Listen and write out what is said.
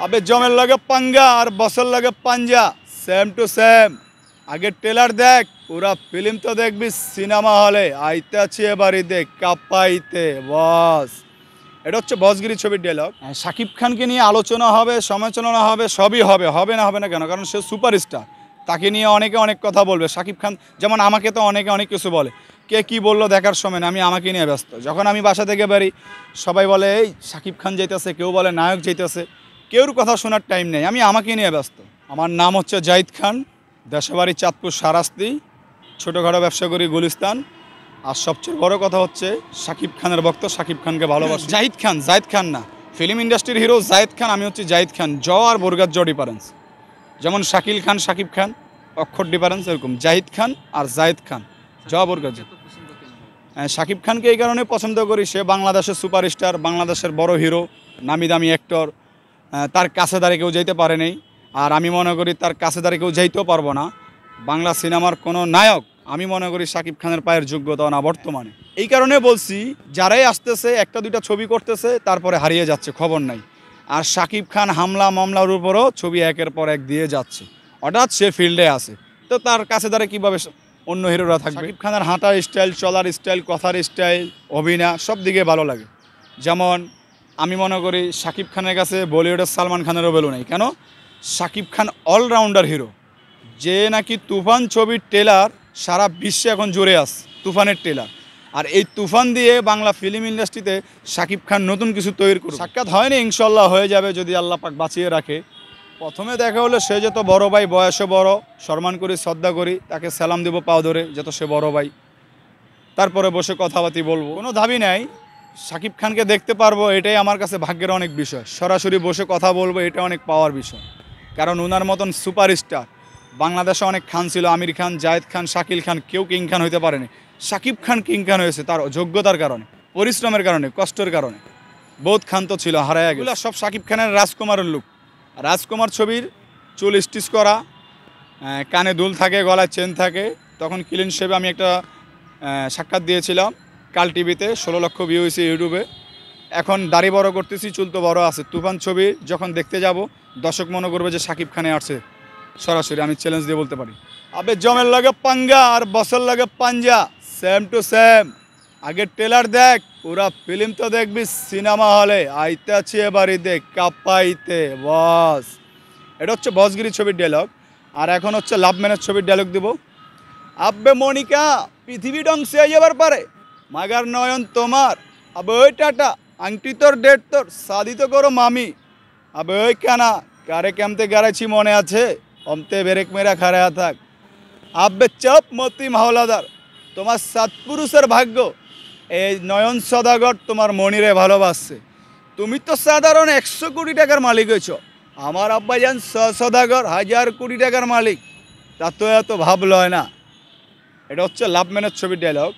আবে জমের লাগে পাঙ্গা আর বসের লাগে পাঞ্জা, সেম টু সেম। আগে ট্রেলার দেখ, পুরা ফিল্ম তো দেখবি সিনেমা হলে। আইতে আছি এবারই দেখ কাপাইতে বস। এটা হচ্ছে বসগিরি ছবির ডায়লগ। শাকিব খানকে নিয়ে আলোচনা হবে, সমালোচনা হবে, সবই হবে, হবে না কেন? কারণ সে সুপারস্টার, তাকে নিয়ে অনেকে অনেক কথা বলবে। শাকিব খান যেমন আমাকে তো অনেকে অনেক কিছু বলে, কে কী বললো দেখার সময় না, আমি আমাকে নিয়ে ব্যস্ত। যখন আমি বাসা থেকে বেরি সবাই বলে এই শাকিব খান যাইতেছে, কেউ বলে নায়ক যাইতেছে, কেউর কথা শোনার টাইম নেই, আমি আমাকে নিয়ে ব্যস্ত। আমার নাম হচ্ছে জাহিদ খান, দেশবাড়ি চাঁদপুর সারাস্তি, ছোটোখাটো ব্যবসা করি গুলিস্তান। আর সবচেয়ে বড় কথা হচ্ছে শাকিব খানের ভক্ত, শাকিব খানকে ভালোবাসি। জাহিদ খান না, ফিল্ম ইন্ডাস্ট্রির হিরো জাহিদ খান, আমি হচ্ছে জাহিদ খান। জ আর বর্গার জ ডিফারেন্স, যেমন শাকিল খান শাকিব খান অক্ষর ডিফারেন্স, এরকম জাহিদ খান আর জাহিদ খান জ বর্গার জ। শাকিব খানকে এই কারণে পছন্দ করি, সে বাংলাদেশের সুপারস্টার, বাংলাদেশের বড় হিরো, নামি দামি অ্যাক্টর। তার কাছে দাঁড়িয়ে কেউ যাইতে পারে নাই, আর আমি মনে করি তার কাছে দাঁড়িয়ে কেউ যাইতেও পারবো না। বাংলা সিনেমার কোনো নায়ক আমি মনে করি শাকিব খানের পায়ের যোগ্যতা না বর্তমানে। এই কারণে বলছি, যারাই আসতেছে একটা দুইটা ছবি করতেছে তারপরে হারিয়ে যাচ্ছে, খবর নাই। আর শাকিব খান হামলা মামলার উপরও ছবি একের পর এক দিয়ে যাচ্ছে, হঠাৎ সে ফিল্ডে আছে, তো তার কাছে দাঁড়িয়ে কীভাবে অন্য হিরোরা থাকবে? শাকিব খানের হাঁটার স্টাইল, চলার স্টাইল, কথার স্টাইল, অভিনয় সব দিকে ভালো লাগে। যেমন আমি মনে করি শাকিব খানের কাছে বলিউডের সালমান খানেরও বেলু নেই। কেন? শাকিব খান অলরাউন্ডার হিরো, যে নাকি তুফান ছবির ট্রেলার সারা বিশ্বে এখন জুড়ে আসছে, তুফানের ট্রেলার। আর এই তুফান দিয়ে বাংলা ফিল্ম ইন্ডাস্ট্রিতে শাকিব খান নতুন কিছু তৈরি করবে। সাক্ষাৎ হয়নি, ইনশাল্লাহ হয়ে যাবে যদি আল্লাহ পাক বাঁচিয়ে রাখে। প্রথমে দেখা হলো সে যত বড় ভাই, বয়সে বড়, সম্মান করি, শ্রদ্ধা করি, তাকে সালাম দেবো পাও ধরে, যত সে বড় ভাই। তারপরে বসে কথাবার্তি বলবো, কোনো দাবি নাই। শাকিব খানকে দেখতে পারবো, এটাই আমার কাছে ভাগ্যের অনেক বিষয়। সরাসরি বসে কথা বলবো, এটা অনেক পাওয়ার বিষয়। কারণ ওনার মতন সুপারস্টার বাংলাদেশে অনেক খান ছিল, আমির খান, জায়েদ খান, শাকিল খান, কেউ কিং খান হইতে পারেনি। শাকিব খান কিং খান হয়েছে তার যোগ্যতার কারণে, পরিশ্রমের কারণে, কষ্টের কারণে। বহুত খান তো ছিল, হারায় গেল। সব শাকিব খানের রাজকুমারের লুক। রাজকুমার ছবির চুল স্টিচ করা, কানে দুল থাকে, গলায় চেন থাকে। তখন ক্লিন শেভে আমি একটা সাক্ষাৎ দিয়েছিলাম কাল টিভিতে, 16 লক্ষ ভিউ হয়েছে ইউটিউবে। এখন দাড়ি বড় করতেছি, চুল তো বড় আছে। তুফান ছবি যখন দেখতে যাব, দর্শক মনে করবে যে শাকিব খানে আসছে সরাসরি, আমি চ্যালেঞ্জ দিয়ে বলতে পারি। আবে জমের লাগে পাঙ্গা আর বসের লাগে পাঞ্জা, সেম টু সেম। আগে ট্রেলার দেখ, পুরা ফিল্ম তো দেখবি সিনেমা হলে। আইতে আছি এবারই দেখ কাপাইতে বস। এটা হচ্ছে বসগিরি ছবির ডায়লগ। আর এখন হচ্ছে লাভ ম্যানের ছবির ডায়লগ দিব। আব্বে মনিকা পৃথিবী ধ্বংসে হয়ে যাবার পারে, মাগার নয়ন তোমার। আবে ওই টাটা, আংটি তোর, ডেট তোর, শাদি তো করো মামি। আবে ওই কানা, কারে কেমতে গাড়াইছি মনে আছে, অমতে বেরেক মেরা খারা থাক। আব্বে চপ মতি মাওলাদার, তোমার সৎপুরুষের ভাগ্য এই নয়ন সদাগর তোমার মনিরে ভালোবাসছে। তুমি তো সাধারণ 100 কোটি টাকার মালিক হয়েছ, আমার আব্বাজান সদাগর 1000 কোটি টাকার মালিক, তা তো এত ভাবল হয় না। এটা হচ্ছে লাভ ম্যানের ছবির ডায়লগ।